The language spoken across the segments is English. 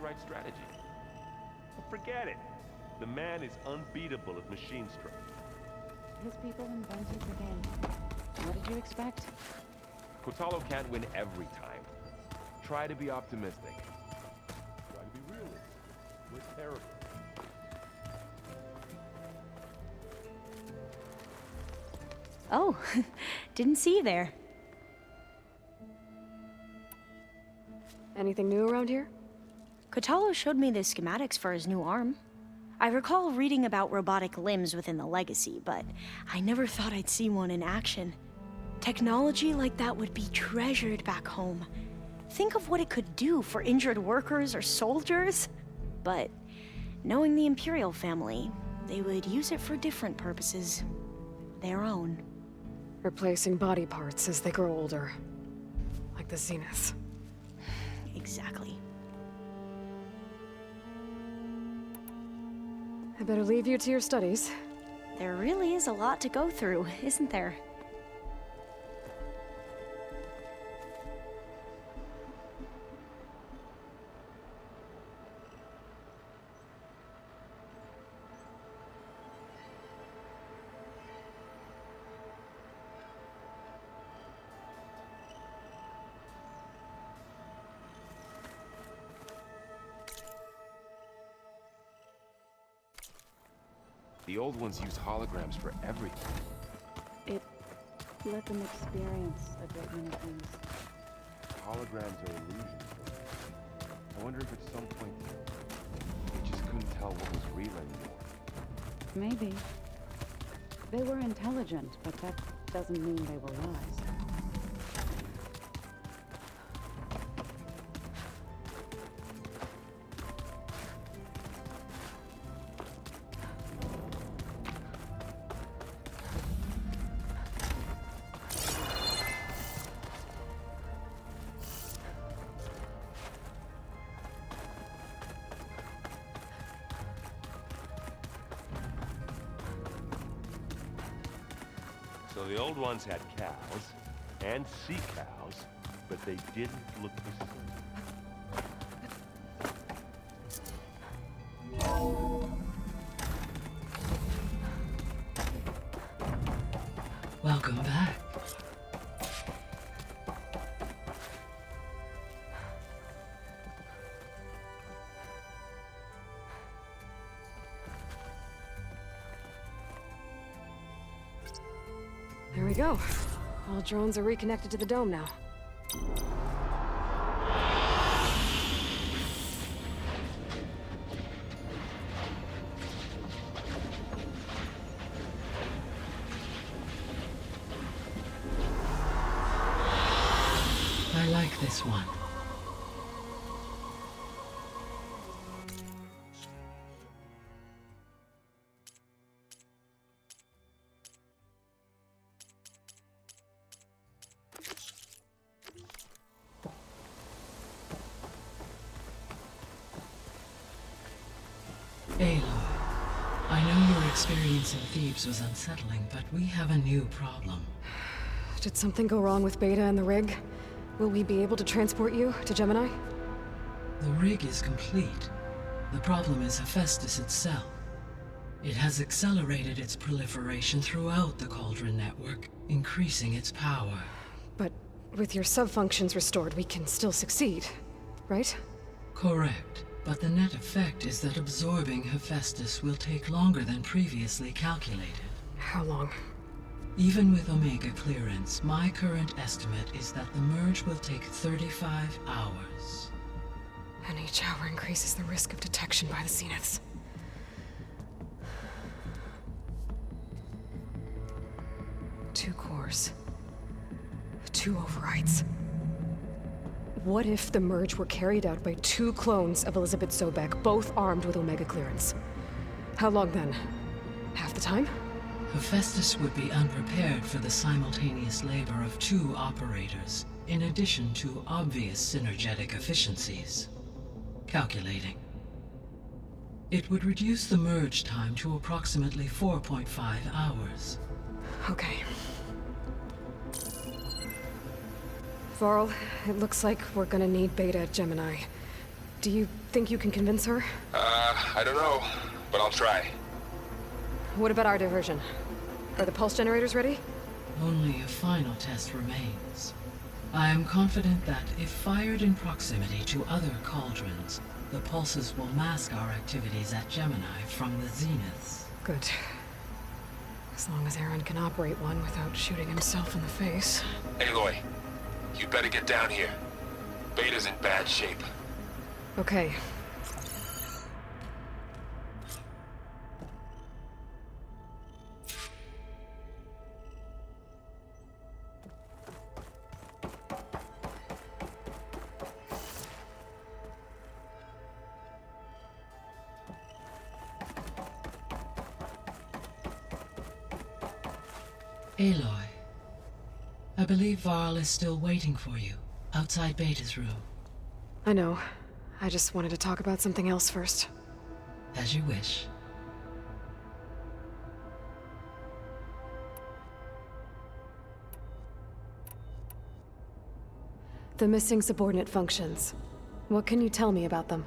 right strategy. But forget it. The man is unbeatable at machine strike. His people invented the game. What did you expect? Kotalo can't win every time. Try to be optimistic. Try to be realistic. We're terrible. Oh, didn't see you there. Anything new around here? Kotalo showed me the schematics for his new arm. I recall reading about robotic limbs within the Legacy, but I never thought I'd see one in action. Technology like that would be treasured back home. Think of what it could do for injured workers or soldiers. But knowing the Imperial family, they would use it for different purposes. Their own. Replacing body parts as they grow older. Like the Zeniths. Exactly. I better leave you to your studies. There really is a lot to go through, isn't there? The old ones used holograms for everything. It let them experience a great many things. Holograms are illusions. I wonder if at some point they just couldn't tell what was real anymore. Maybe. They were intelligent, but that doesn't mean they were wise. So the old ones had cows and sea cows, but they didn't look the same. Welcome back. There we go. All drones are reconnected to the dome now. I like this one. Aloy, I know your experience in Thebes was unsettling, but we have a new problem. Did something go wrong with Beta and the rig? Will we be able to transport you to Gemini? The rig is complete. The problem is Hephaestus itself. It has accelerated its proliferation throughout the Cauldron network, increasing its power. But with your sub-functions restored, we can still succeed, right? Correct. But the net effect is that absorbing Hephaestus will take longer than previously calculated. How long? Even with Omega clearance, my current estimate is that the merge will take 35 hours. And each hour increases the risk of detection by the Zeniths. Two cores. Two overrides. What if the merge were carried out by two clones of Elizabeth Sobek, both armed with Omega clearance? How long then? Half the time? Hephaestus would be unprepared for the simultaneous labor of two operators, in addition to obvious synergetic efficiencies. Calculating. It would reduce the merge time to approximately 4.5 hours. Okay. Varl, it looks like we're gonna need Beta at Gemini. Do you think you can convince her? I don't know, but I'll try. What about our diversion? Are the pulse generators ready? Only a final test remains. I am confident that if fired in proximity to other cauldrons, the pulses will mask our activities at Gemini from the zeniths. Good. As long as Aaron can operate one without shooting himself in the face. Aloy, you better get down here. Beta's in bad shape. Okay. Aloy, I believe Varl is still waiting for you, outside Beta's room. I know. I just wanted to talk about something else first. As you wish. The missing subordinate functions. What can you tell me about them?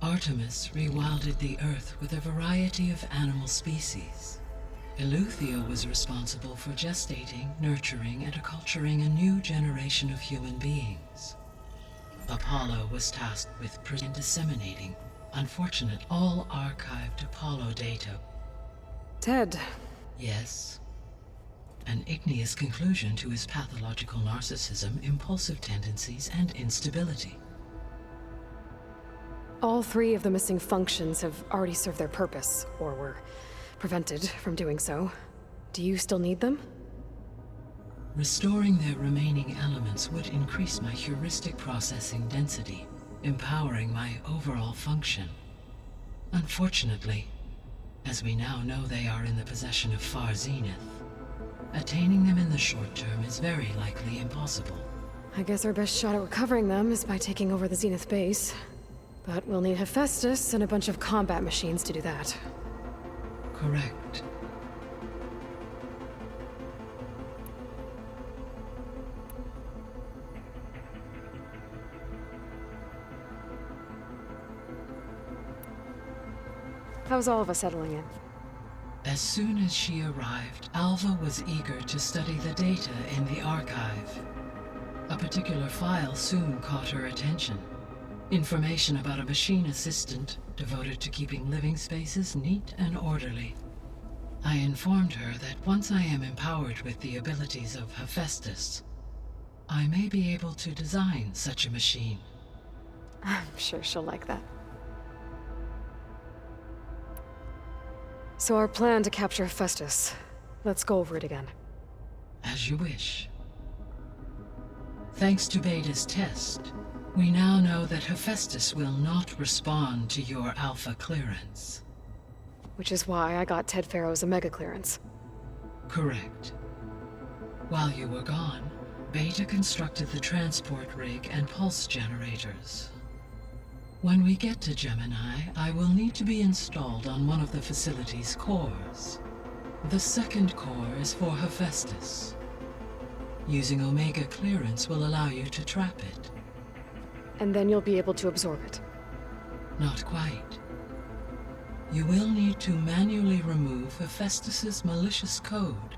Artemis rewilded the Earth with a variety of animal species. Eleuthia was responsible for gestating, nurturing, and acculturating a new generation of human beings. Apollo was tasked with and disseminating, unfortunate, all archived Apollo data. Ted. Yes. An igneous conclusion to his pathological narcissism, impulsive tendencies, and instability. All three of the missing functions have already served their purpose, or were prevented from doing so. Do you still need them? Restoring their remaining elements would increase my heuristic processing density, empowering my overall function. Unfortunately, as we now know they are in the possession of Far Zenith, attaining them in the short term is very likely impossible. I guess our best shot at recovering them is by taking over the Zenith base. But we'll need Hephaestus and a bunch of combat machines to do that. Correct. How's all of us settling in? As soon as she arrived, Alva was eager to study the data in the archive. A particular file soon caught her attention. Information about a machine assistant devoted to keeping living spaces neat and orderly. I informed her that once I am empowered with the abilities of Hephaestus, I may be able to design such a machine. I'm sure she'll like that. So our plan to capture Hephaestus. Let's go over it again. As you wish. Thanks to Beta's test, we now know that Hephaestus will not respond to your Alpha clearance. Which is why I got Ted Farrow's Omega clearance. Correct. While you were gone, Beta constructed the transport rig and pulse generators. When we get to Gemini, I will need to be installed on one of the facility's cores. The second core is for Hephaestus. Using Omega clearance will allow you to trap it. And then you'll be able to absorb it. Not quite. You will need to manually remove Hephaestus's malicious code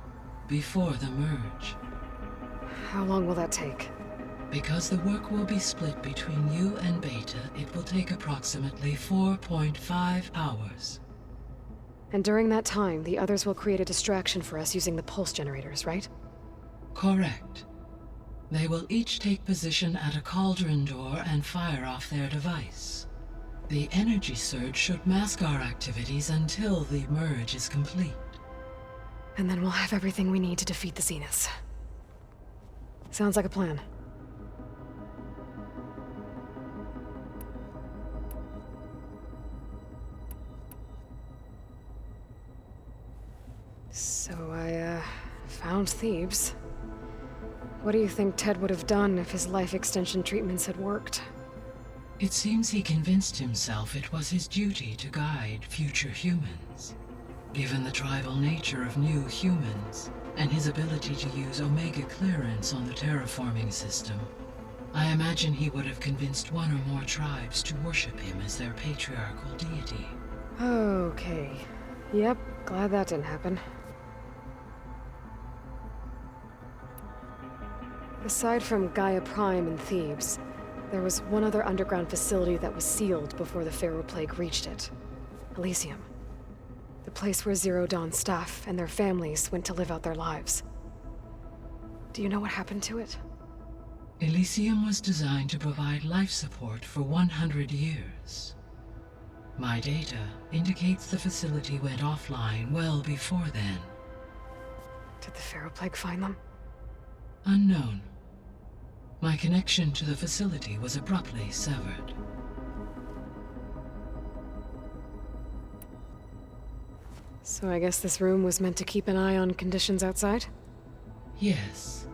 before the merge. How long will that take? Because the work will be split between you and Beta, it will take approximately 4.5 hours. And during that time, the others will create a distraction for us using the pulse generators, right? Correct. They will each take position at a cauldron door and fire off their device. The energy surge should mask our activities until the merge is complete. And then we'll have everything we need to defeat the Zeniths. Sounds like a plan. So I, found Thebes. What do you think Ted would have done if his life extension treatments had worked? It seems he convinced himself it was his duty to guide future humans. Given the tribal nature of new humans, and his ability to use Omega clearance on the terraforming system, I imagine he would have convinced one or more tribes to worship him as their patriarchal deity. Okay. Yep, glad that didn't happen. Aside from Gaia Prime and Thebes, there was one other underground facility that was sealed before the Pharaoh Plague reached it. Elysium. The place where Zero Dawn staff and their families went to live out their lives. Do you know what happened to it? Elysium was designed to provide life support for 100 years. My data indicates the facility went offline well before then. Did the Pharaoh Plague find them? Unknown. My connection to the facility was abruptly severed. So I guess this room was meant to keep an eye on conditions outside? Yes.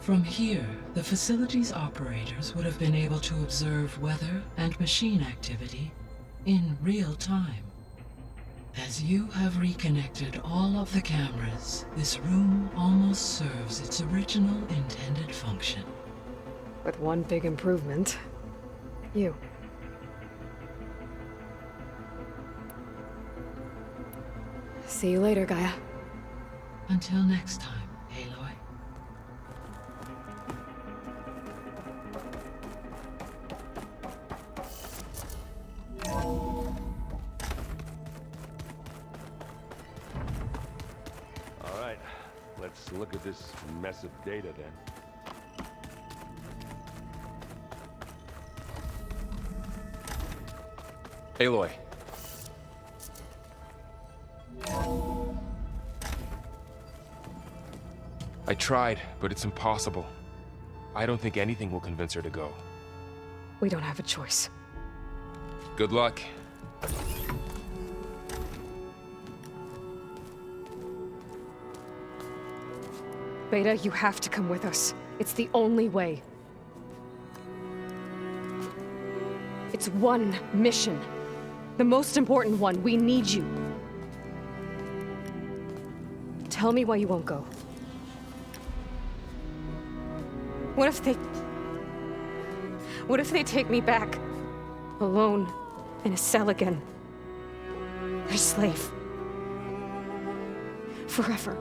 From here, the facility's operators would have been able to observe weather and machine activity in real time. As you have reconnected all of the cameras, this room almost serves its original intended function. With one big improvement. You. See you later, Gaia. Until next time, Aloy. All right, let's look at this mess of data then. Aloy. I tried, but it's impossible. I don't think anything will convince her to go. We don't have a choice. Good luck. Beta, you have to come with us. It's the only way. It's one mission. The most important one. We need you. Tell me why you won't go. What if they take me back? Alone, in a cell again. A slave. Forever.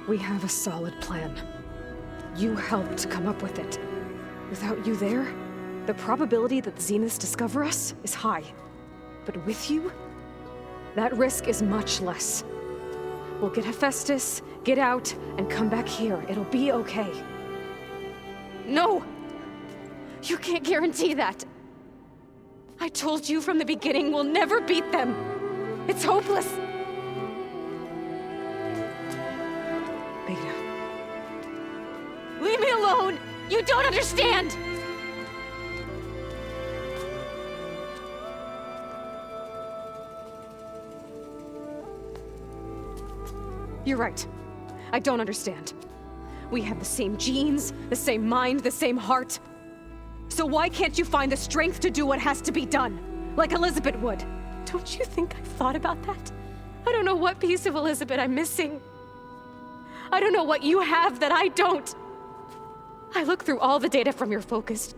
We have a solid plan. You helped come up with it. Without you there, the probability that the Zeniths discover us is high. But with you, that risk is much less. We'll get Hephaestus, get out, and come back here. It'll be okay. No! You can't guarantee that. I told you from the beginning we'll never beat them. It's hopeless. Beta. Leave me alone! You don't understand! You're right. I don't understand. We have the same genes, the same mind, the same heart. So why can't you find the strength to do what has to be done? Like Elizabeth would. Don't you think I've thought about that? I don't know what piece of Elizabeth I'm missing. I don't know what you have that I don't. I look through all the data from your focus.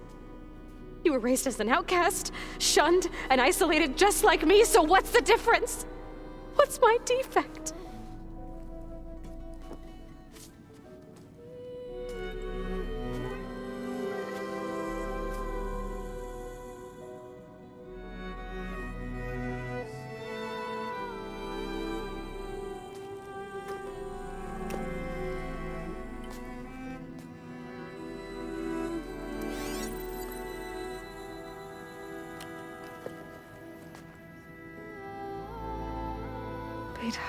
You were raised as an outcast, shunned, and isolated just like me, so what's the difference? What's my defect? Beta,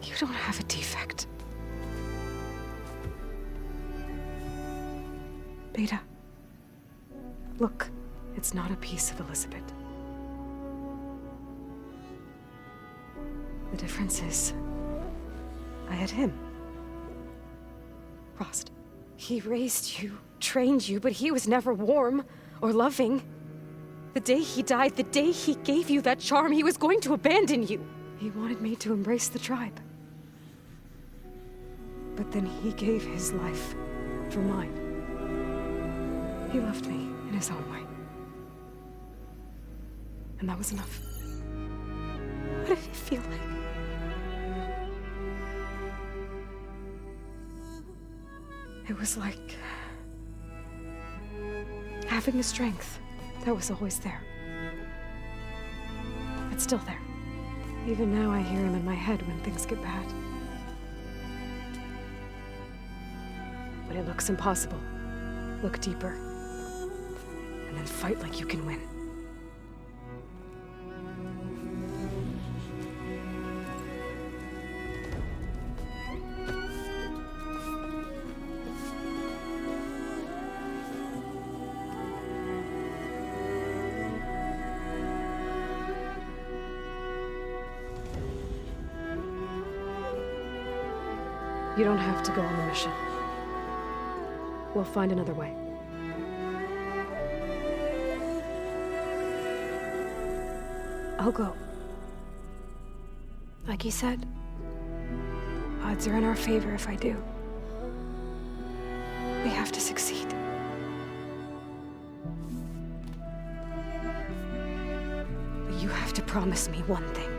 you don't have a defect. Beta. Look, it's not a piece of Elizabeth. The difference is, I had him. Rost. He raised you, trained you, but he was never warm or loving. The day he died, the day he gave you that charm, he was going to abandon you. He wanted me to embrace the tribe. But then he gave his life for mine. He loved me in his own way. And that was enough. What did it feel like? It was like having the strength that was always there. It's still there. Even now I hear him in my head when things get bad. When it looks impossible, look deeper. And then fight like you can win. You don't have to go on the mission. We'll find another way. I'll go. Like you said, odds are in our favor if I do. We have to succeed. But you have to promise me one thing.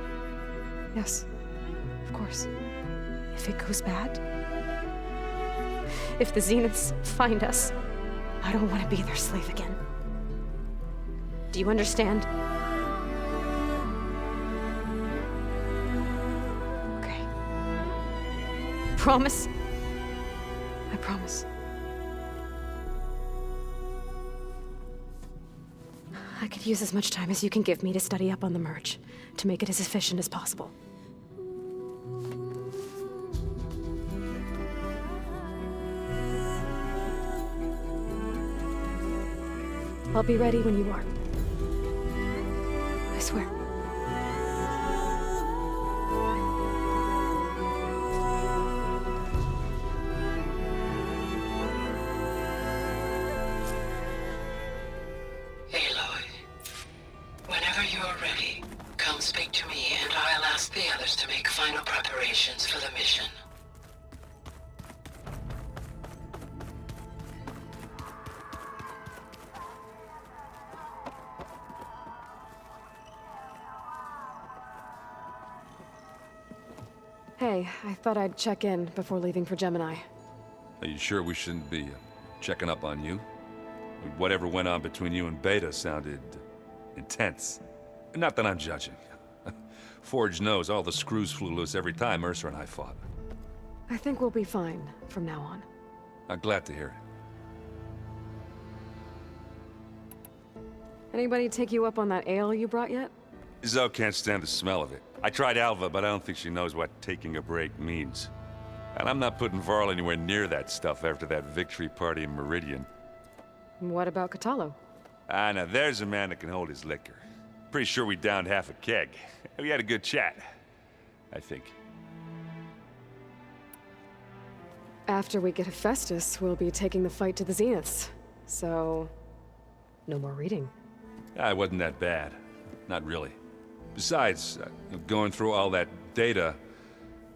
Yes, of course. If it goes bad, if the Zeniths find us, I don't want to be their slave again. Do you understand? Okay. Promise? I promise. I could use as much time as you can give me to study up on the merge, to make it as efficient as possible. I'll be ready when you are. I swear. Aloy, whenever you're ready, come speak to me and I'll ask the others to make final preparations for the mission. Hey, I thought I'd check in before leaving for Gemini. Are you sure we shouldn't be checking up on you? Whatever went on between you and Beta sounded intense. Not that I'm judging. Forge knows all the screws flew loose every time Mercer and I fought. I think we'll be fine from now on. I'm glad to hear it. Anybody take you up on that ale you brought yet? Zoe can't stand the smell of it. I tried Alva, but I don't think she knows what taking a break means. And I'm not putting Varl anywhere near that stuff after that victory party in Meridian. What about Catalo? Ah, now there's a man that can hold his liquor. Pretty sure we downed half a keg. We had a good chat, I think. After we get Hephaestus, we'll be taking the fight to the Zeniths. So, no more reading. Ah, it wasn't that bad. Not really. Besides, going through all that data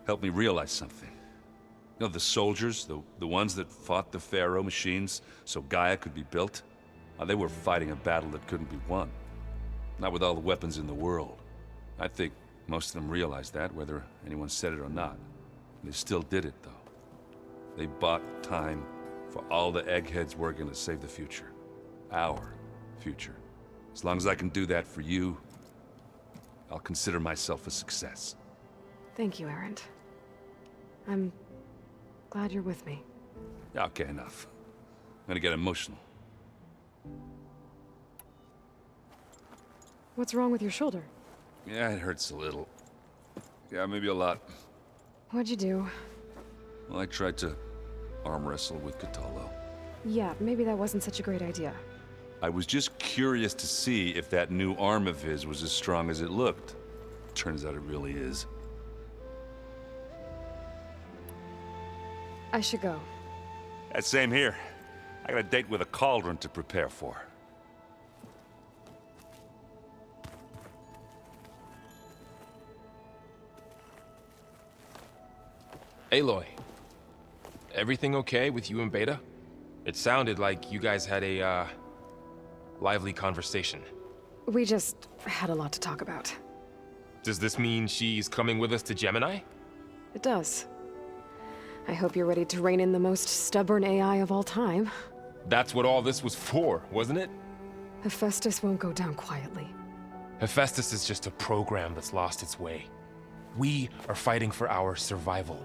helped me realize something. You know, the soldiers, the ones that fought the Pharaoh machines so Gaia could be built, they were fighting a battle that couldn't be won. Not with all the weapons in the world. I think most of them realized that, whether anyone said it or not. They still did it, though. They bought time for all the eggheads working to save the future. Our future. As long as I can do that for you, I'll consider myself a success. Thank you, Erend. I'm glad you're with me. Okay, enough. I'm gonna get emotional. What's wrong with your shoulder? Yeah, it hurts a little. Yeah, maybe a lot. What'd you do? Well, I tried to arm wrestle with Catalo. Yeah, maybe that wasn't such a great idea. I was just curious to see if that new arm of his was as strong as it looked. Turns out it really is. I should go. Same here. I got a date with a cauldron to prepare for. Aloy, everything okay with you and Beta? It sounded like you guys had a, lively conversation. We just had a lot to talk about. Does this mean she's coming with us to Gemini? It does. I hope you're ready to rein in the most stubborn AI of all time. That's what all this was for, wasn't it? Hephaestus won't go down quietly. Hephaestus is just a program that's lost its way. We are fighting for our survival.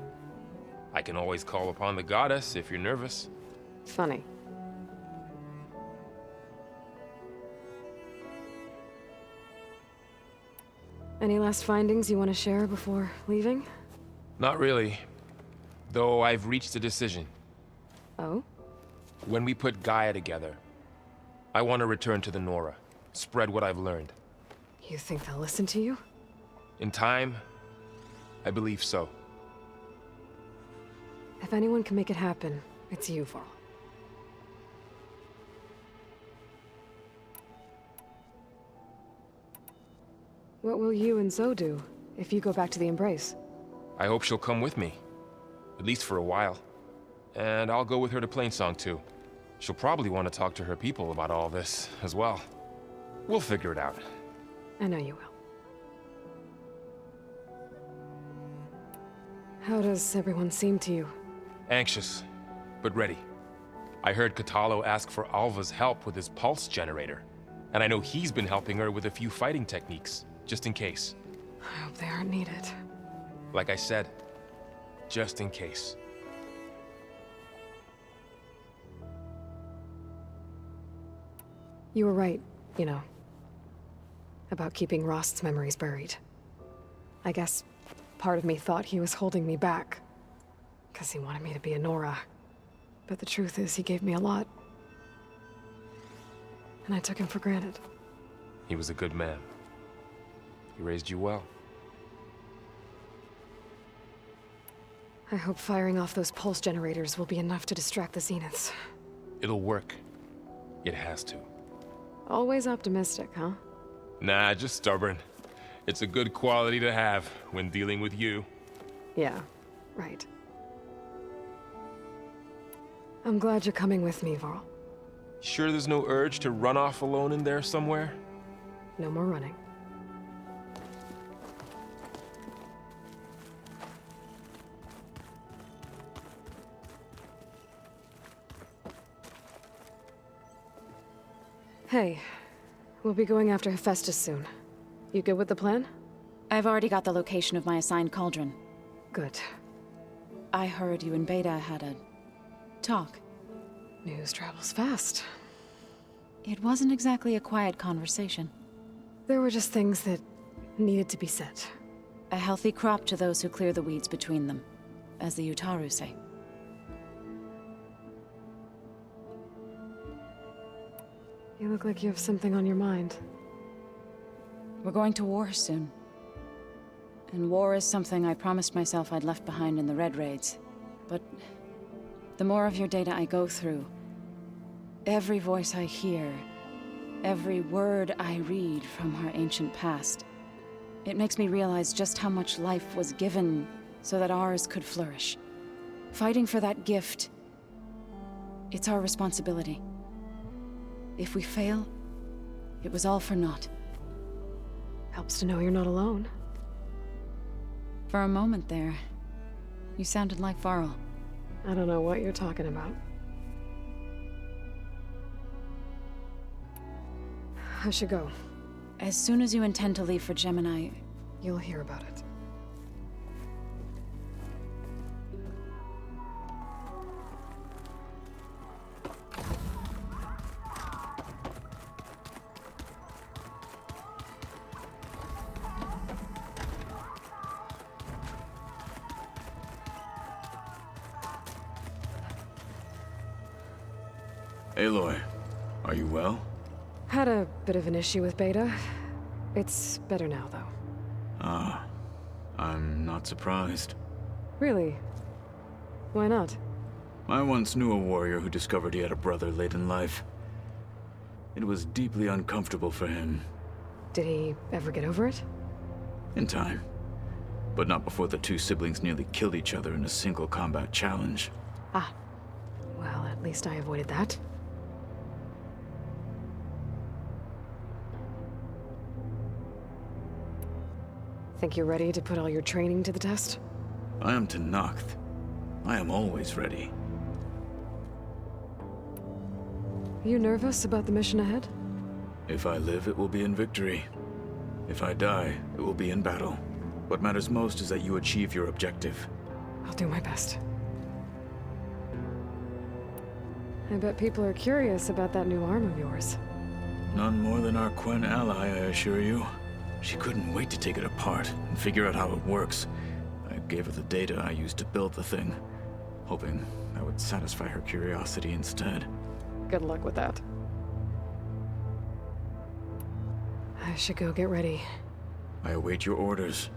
I can always call upon the goddess if you're nervous. Funny. Any last findings you want to share before leaving? Not really. Though I've reached a decision. Oh? When we put Gaia together, I want to return to the Nora. Spread what I've learned. You think they'll listen to you? In time, I believe so. If anyone can make it happen, it's you, Varl. What will you and Zoe do if you go back to the Embrace? I hope she'll come with me. At least for a while. And I'll go with her to Plainsong too. She'll probably want to talk to her people about all this as well. We'll figure it out. I know you will. How does everyone seem to you? Anxious, but ready. I heard Katalo ask for Alva's help with his pulse generator. And I know he's been helping her with a few fighting techniques, just in case. I hope they aren't needed. Like I said, just in case. You were right, you know. About keeping Rost's memories buried. I guess part of me thought he was holding me back. 'Cause he wanted me to be a Nora. But the truth is, he gave me a lot. And I took him for granted. He was a good man. He raised you well. I hope firing off those pulse generators will be enough to distract the Zeniths. It'll work. It has to. Always optimistic, huh? Nah, just stubborn. It's a good quality to have when dealing with you. Yeah, right. I'm glad you're coming with me, Varl. Sure there's no urge to run off alone in there somewhere? No more running. Hey, we'll be going after Hephaestus soon. You good with the plan? I've already got the location of my assigned cauldron. Good. I heard you and Beta had a talk. News travels fast. It wasn't exactly a quiet conversation. There were just things that needed to be said. A healthy crop to those who clear the weeds between them, as the Utaru say. You look like you have something on your mind. We're going to war soon. And war is something I promised myself I'd left behind in the Red Raids. But the more of your data I go through, every voice I hear, every word I read from our ancient past, it makes me realize just how much life was given so that ours could flourish. Fighting for that gift, it's our responsibility. If we fail, it was all for naught. Helps to know you're not alone. For a moment there, you sounded like Varl. I don't know what you're talking about. I should go. As soon as you intend to leave for Gemini, You'll hear about it. Aloy, are you well? Had a bit of an issue with Beta. It's better now, though. Ah, I'm not surprised. Really? Why not? I once knew a warrior who discovered he had a brother late in life. It was deeply uncomfortable for him. Did he ever get over it? In time. But not before the two siblings nearly killed each other in a single combat challenge. Ah. Well, at least I avoided that. Think you're ready to put all your training to the test? I am Tenakth. I am always ready. You nervous about the mission ahead? If I live, it will be in victory. If I die, it will be in battle. What matters most is that you achieve your objective. I'll do my best. I bet people are curious about that new arm of yours. None more than our Quen ally, I assure you. She couldn't wait to take it apart and figure out how it works. I gave her the data I used to build the thing, hoping that would satisfy her curiosity instead. Good luck with that. I should go get ready. I await your orders.